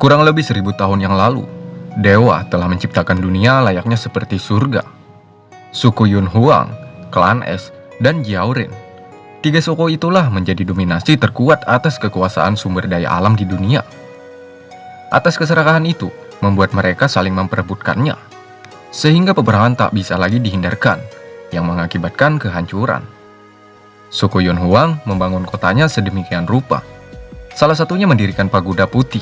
Kurang lebih 1000 tahun yang lalu, dewa telah menciptakan dunia layaknya seperti surga. Suku Yunhuang, klan Es, dan Jiaorin. 3 suku itulah menjadi dominasi terkuat atas kekuasaan sumber daya alam di dunia. Atas keserakahan itu, membuat mereka saling memperebutkannya, sehingga peperangan tak bisa lagi dihindarkan, yang mengakibatkan kehancuran. Suku Yunhuang membangun kotanya sedemikian rupa. Salah satunya mendirikan pagoda putih.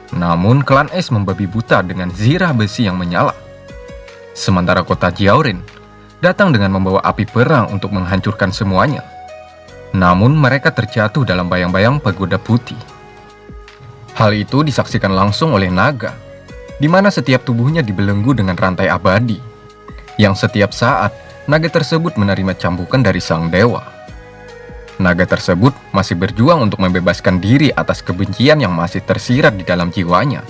Namun klan Es membabi buta dengan zirah besi yang menyala. Sementara kota Jiaorin datang dengan membawa api perang untuk menghancurkan semuanya. Namun mereka terjatuh dalam bayang-bayang pagoda putih. Hal itu disaksikan langsung oleh naga, di mana setiap tubuhnya dibelenggu dengan rantai abadi, yang setiap saat naga tersebut menerima cambukan dari sang dewa. Naga tersebut masih berjuang untuk membebaskan diri atas kebencian yang masih tersirat di dalam jiwanya.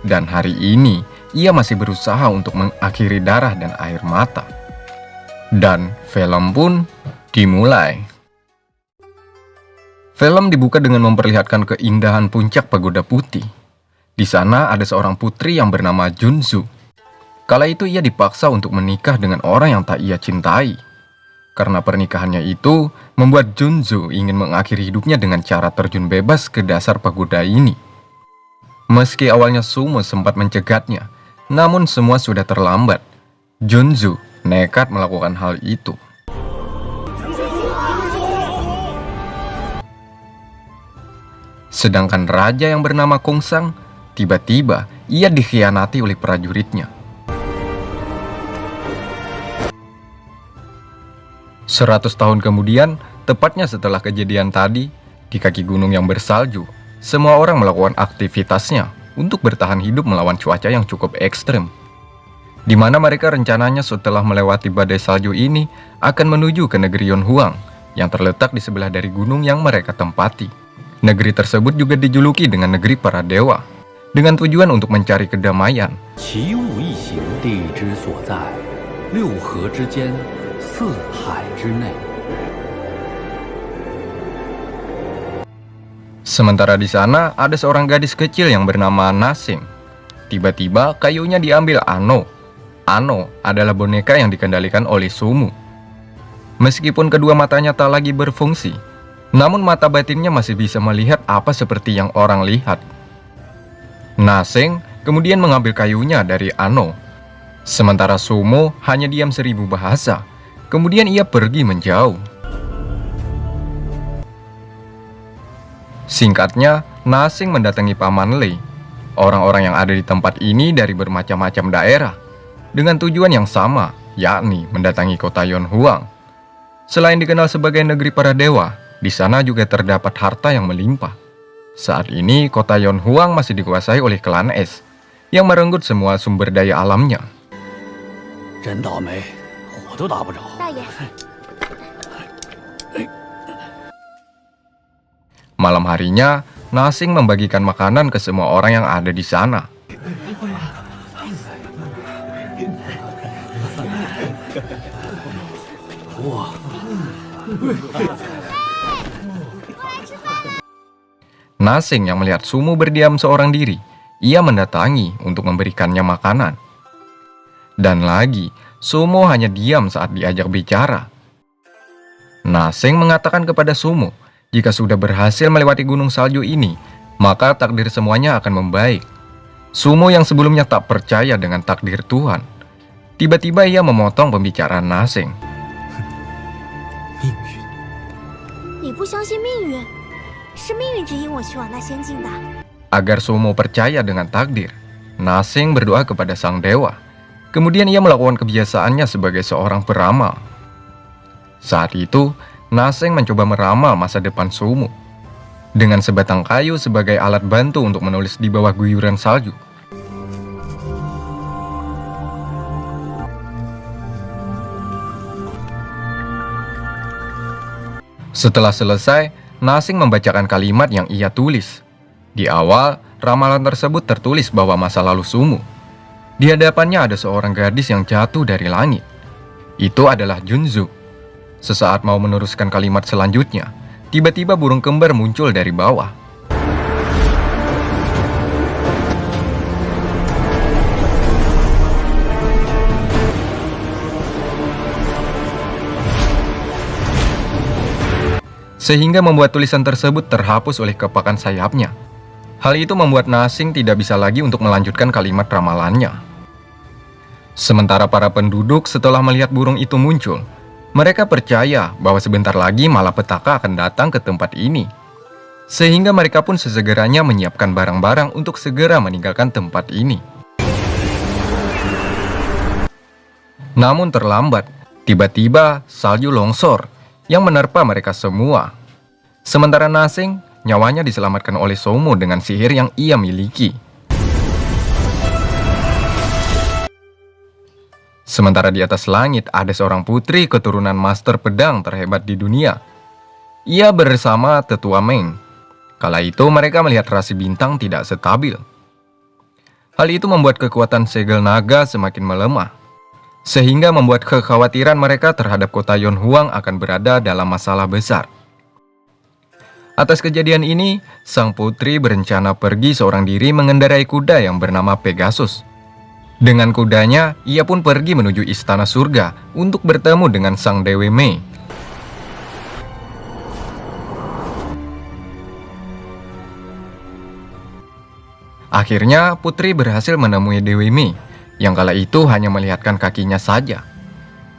Dan hari ini, ia masih berusaha untuk mengakhiri darah dan air mata. Dan film pun dimulai. Film dibuka dengan memperlihatkan keindahan puncak pagoda putih. Di sana ada seorang putri yang bernama Junzu. Kala itu ia dipaksa untuk menikah dengan orang yang tak ia cintai. Karena pernikahannya itu membuat Junzu ingin mengakhiri hidupnya dengan cara terjun bebas ke dasar pagoda ini. Meski awalnya Sumo sempat mencegatnya, namun semua sudah terlambat. Junzu nekat melakukan hal itu. Sedangkan raja yang bernama Kongsang, tiba-tiba ia dikhianati oleh prajuritnya. 100 tahun kemudian, tepatnya setelah kejadian tadi, di kaki gunung yang bersalju, semua orang melakukan aktivitasnya untuk bertahan hidup melawan cuaca yang cukup ekstrem. Di mana mereka rencananya setelah melewati badai salju ini akan menuju ke negeri Yunhuang yang terletak di sebelah dari gunung yang mereka tempati. Negeri tersebut juga dijuluki dengan negeri para dewa, dengan tujuan untuk mencari kedamaian. Sementara di sana ada seorang gadis kecil yang bernama Nasing. Tiba-tiba kayunya diambil Ano. Ano adalah boneka yang dikendalikan oleh Sumu. Meskipun kedua matanya tak lagi berfungsi, namun mata batinnya masih bisa melihat apa seperti yang orang lihat. Nasing kemudian mengambil kayunya dari Ano. Sementara Sumo hanya diam 1000 bahasa. Kemudian ia pergi menjauh. Singkatnya, Nasing mendatangi Paman Lei. Orang-orang yang ada di tempat ini dari bermacam-macam daerah, dengan tujuan yang sama, yakni mendatangi kota Yunhuang. Selain dikenal sebagai negeri para dewa, di sana juga terdapat harta yang melimpah. Saat ini, kota Yunhuang masih dikuasai oleh klan Es, yang merenggut semua sumber daya alamnya. Malam harinya, Nasing membagikan makanan ke semua orang yang ada di sana. Nasing yang melihat Sumu berdiam seorang diri, ia mendatangi untuk memberikannya makanan. Dan lagi, Sumo hanya diam saat diajak bicara. Nasing mengatakan kepada Sumo, jika sudah berhasil melewati gunung salju ini, maka takdir semuanya akan membaik. Sumo yang sebelumnya tak percaya dengan takdir Tuhan, tiba-tiba ia memotong pembicaraan Nasing. Agar Sumo percaya dengan takdir, Nasing berdoa kepada sang dewa. Kemudian ia melakukan kebiasaannya sebagai seorang peramal. Saat itu, Nasing mencoba meramal masa depan Sumo dengan sebatang kayu sebagai alat bantu untuk menulis di bawah guyuran salju. Setelah selesai, Nasing membacakan kalimat yang ia tulis. Di awal, ramalan tersebut tertulis bahwa masa lalu Sumo. Di hadapannya ada seorang gadis yang jatuh dari langit. Itu adalah Junzu. Sesaat mau meneruskan kalimat selanjutnya, tiba-tiba burung kembar muncul dari bawah. sehingga membuat tulisan tersebut terhapus oleh kepakan sayapnya. Hal itu membuat Nasing tidak bisa lagi untuk melanjutkan kalimat ramalannya. Sementara para penduduk setelah melihat burung itu muncul, mereka percaya bahwa sebentar lagi malapetaka akan datang ke tempat ini. Sehingga mereka pun sesegeranya menyiapkan barang-barang untuk segera meninggalkan tempat ini. Namun terlambat, tiba-tiba salju longsor yang menerpa mereka semua. Sementara Nasing, nyawanya diselamatkan oleh Somo dengan sihir yang ia miliki. Sementara di atas langit ada seorang putri keturunan master pedang terhebat di dunia. Ia bersama tetua Meng. Kala itu mereka melihat rasi bintang tidak stabil. Hal itu membuat kekuatan segel naga semakin melemah, sehingga membuat kekhawatiran mereka terhadap kota Yonhuang akan berada dalam masalah besar. Atas kejadian ini, sang putri berencana pergi seorang diri mengendarai kuda yang bernama Pegasus. Dengan kudanya, ia pun pergi menuju istana surga untuk bertemu dengan sang Dewi Mei. Akhirnya, putri berhasil menemui Dewi Mei, yang kala itu hanya melihatkan kakinya saja.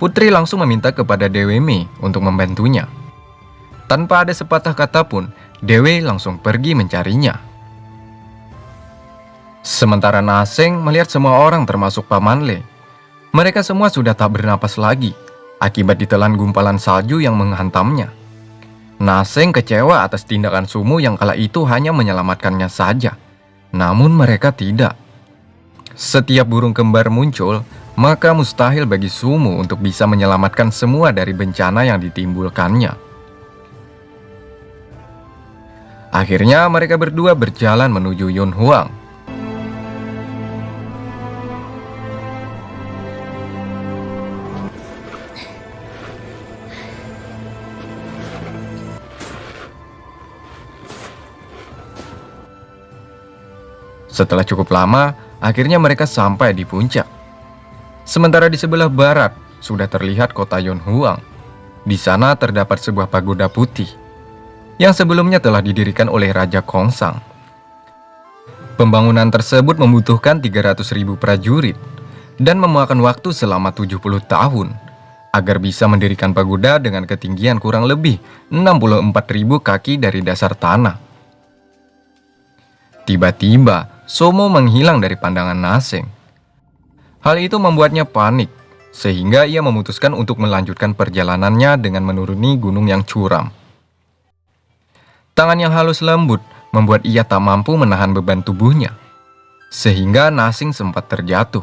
Putri langsung meminta kepada Dewi Mei untuk membantunya. Tanpa ada sepatah kata pun, Dewi langsung pergi mencarinya. Sementara Nasing melihat semua orang termasuk Paman Le. Mereka semua sudah tak bernapas lagi, akibat ditelan gumpalan salju yang menghantamnya. Nasing kecewa atas tindakan Sumu yang kala itu hanya menyelamatkannya saja. Namun mereka tidak. Setiap burung kembar muncul, maka mustahil bagi Sumu untuk bisa menyelamatkan semua dari bencana yang ditimbulkannya. Akhirnya mereka berdua berjalan menuju Yonhuang. Setelah cukup lama, akhirnya mereka sampai di puncak. Sementara di sebelah barat, sudah terlihat kota Yonhuang. Di sana terdapat sebuah pagoda putih, yang sebelumnya telah didirikan oleh Raja Kongsang. Pembangunan tersebut membutuhkan 300.000 prajurit, dan memakan waktu selama 70 tahun, agar bisa mendirikan pagoda dengan ketinggian kurang lebih 64.000 kaki dari dasar tanah. Tiba-tiba, Somo menghilang dari pandangan Nasing. Hal itu membuatnya panik, sehingga ia memutuskan untuk melanjutkan perjalanannya dengan menuruni gunung yang curam. Tangan yang halus lembut membuat ia tak mampu menahan beban tubuhnya, sehingga Nasing sempat terjatuh.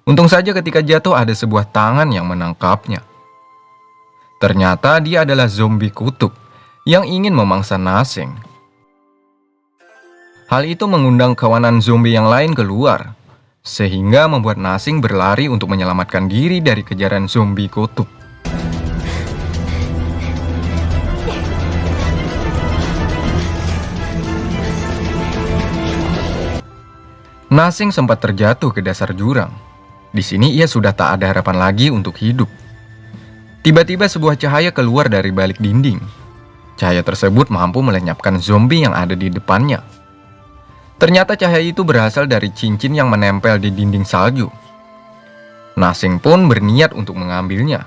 Untung saja ketika jatuh ada sebuah tangan yang menangkapnya. Ternyata dia adalah zombie kutub yang ingin memangsa Nasing. Hal itu mengundang kawanan zombie yang lain keluar, sehingga membuat Nasing berlari untuk menyelamatkan diri dari kejaran zombie kutub. Nasing sempat terjatuh ke dasar jurang. Di sini ia sudah tak ada harapan lagi untuk hidup. Tiba-tiba sebuah cahaya keluar dari balik dinding. Cahaya tersebut mampu melenyapkan zombie yang ada di depannya. Ternyata cahaya itu berasal dari cincin yang menempel di dinding salju. Nasing pun berniat untuk mengambilnya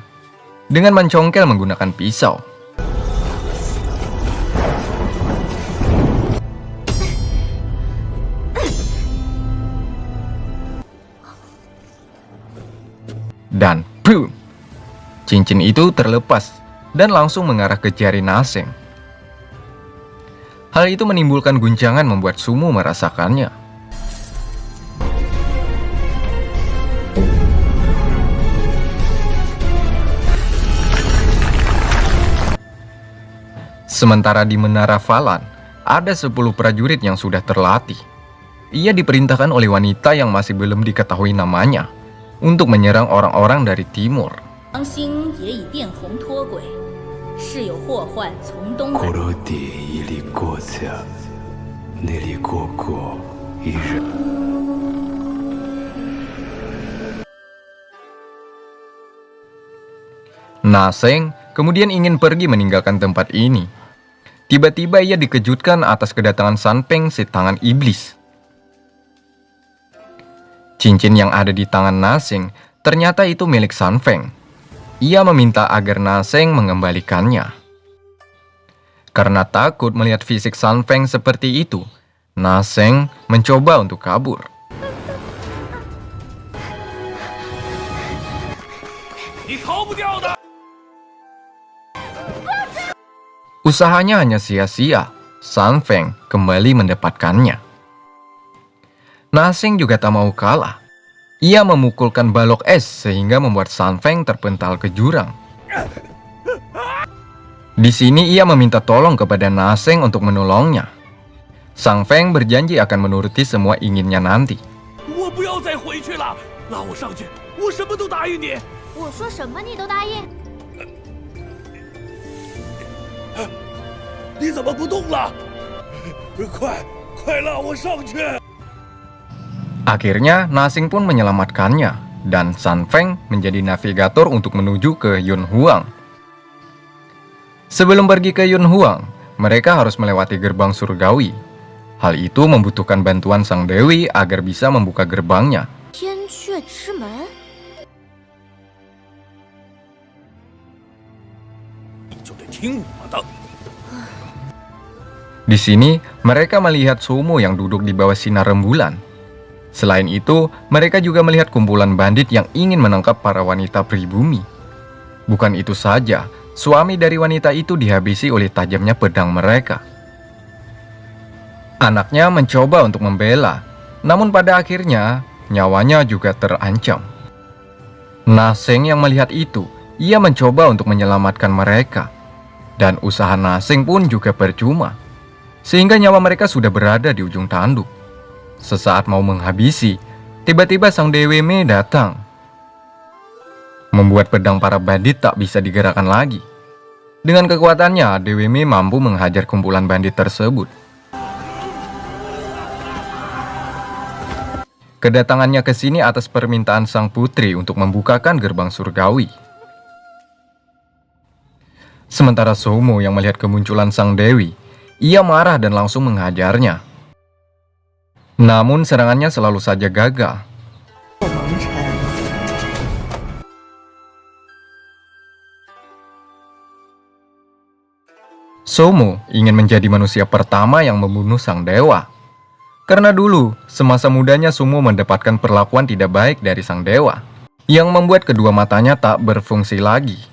dengan mencongkel menggunakan pisau. Dan boom! Cincin itu terlepas dan langsung mengarah ke jari Nasing. Hal itu menimbulkan guncangan membuat Sumu merasakannya. Sementara di Menara Falan, ada 10 prajurit yang sudah terlatih. Ia diperintahkan oleh wanita yang masih belum diketahui namanya untuk menyerang orang-orang dari timur. Nasing kemudian ingin pergi meninggalkan tempat ini. Tiba-tiba ia dikejutkan atas kedatangan San Feng si tangan iblis. Cincin yang ada di tangan Naseng ternyata itu milik San Feng. Ia meminta agar Naseng mengembalikannya. Karena takut melihat fisik San Feng seperti itu, Naseng mencoba untuk kabur. Usahanya hanya sia-sia. San Feng kembali mendapatkannya. Naseng juga tak mau kalah. Ia memukulkan balok es sehingga membuat San Feng terpental ke jurang. Di sini ia meminta tolong kepada Naseng untuk menolongnya. San Feng berjanji akan menuruti semua inginnya nanti. Akhirnya, Naseng pun menyelamatkannya, dan San Feng menjadi navigator untuk menuju ke Yun Huang. Sebelum pergi ke Yun Huang, mereka harus melewati gerbang surgawi. Hal itu membutuhkan bantuan sang dewi agar bisa membuka gerbangnya. Di sini, mereka melihat Sumo yang duduk di bawah sinar rembulan. Selain itu, mereka juga melihat kumpulan bandit yang ingin menangkap para wanita pribumi. Bukan itu saja, suami dari wanita itu dihabisi oleh tajamnya pedang mereka. Anaknya mencoba untuk membela, namun pada akhirnya nyawanya juga terancam. Naseng yang melihat itu, ia mencoba untuk menyelamatkan mereka. Dan usaha Naseng pun juga percuma, sehingga nyawa mereka sudah berada di ujung tanduk. Sesaat mau menghabisi, tiba-tiba sang Dewi Me datang, membuat pedang para bandit tak bisa digerakkan lagi. Dengan kekuatannya, Dewi Me mampu menghajar kumpulan bandit tersebut. Kedatangannya ke sini atas permintaan sang putri untuk membukakan gerbang surgawi. Sementara Sumo yang melihat kemunculan sang dewi, ia marah dan langsung menghajarnya. Namun serangannya selalu saja gagal. Sumo ingin menjadi manusia pertama yang membunuh sang dewa. Karena dulu, semasa mudanya Sumo mendapatkan perlakuan tidak baik dari sang dewa, yang membuat kedua matanya tak berfungsi lagi.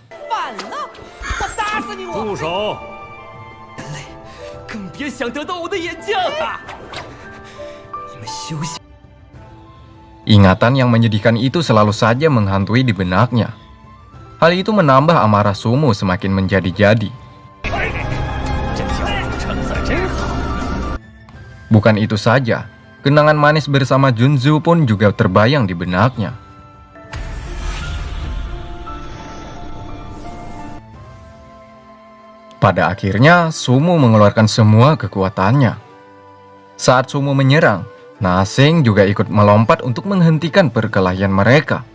Ingatan yang menyedihkan itu selalu saja menghantui di benaknya. Hal itu menambah amarah Sumo semakin menjadi-jadi. Bukan itu saja, kenangan manis bersama Junzu pun juga terbayang di benaknya. Pada akhirnya, Sumo mengeluarkan semua kekuatannya. Saat Sumo menyerang, Naseng juga ikut melompat untuk menghentikan perkelahian mereka.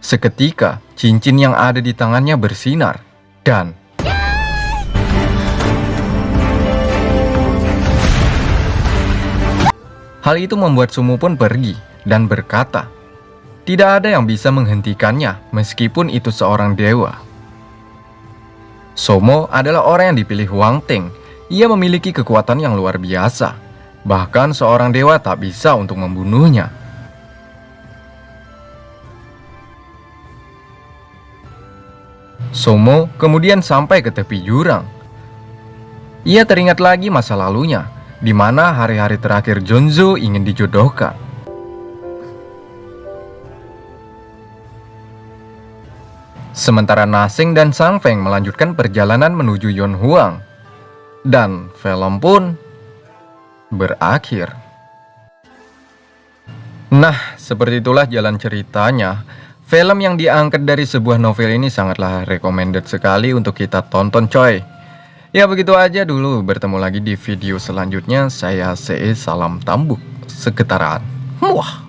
Seketika, cincin yang ada di tangannya bersinar, dan hal itu membuat Sumo pun pergi dan berkata, tidak ada yang bisa menghentikannya meskipun itu seorang dewa. Sumo adalah orang yang dipilih Huang Teng. Ia memiliki kekuatan yang luar biasa. Bahkan seorang dewa tak bisa untuk membunuhnya. Sumo kemudian sampai ke tepi jurang. Ia teringat lagi masa lalunya, di mana hari-hari terakhir Junzu ingin dijodohkan. Sementara Naseng dan San Feng melanjutkan perjalanan menuju Yun Huang. Dan film pun berakhir. Nah, seperti itulah jalan ceritanya. Film yang diangkat dari sebuah novel ini sangatlah recommended sekali untuk kita tonton, coy. Ya begitu aja dulu, bertemu lagi di video selanjutnya. Saya CE, salam tambuk sekitaran. Wah.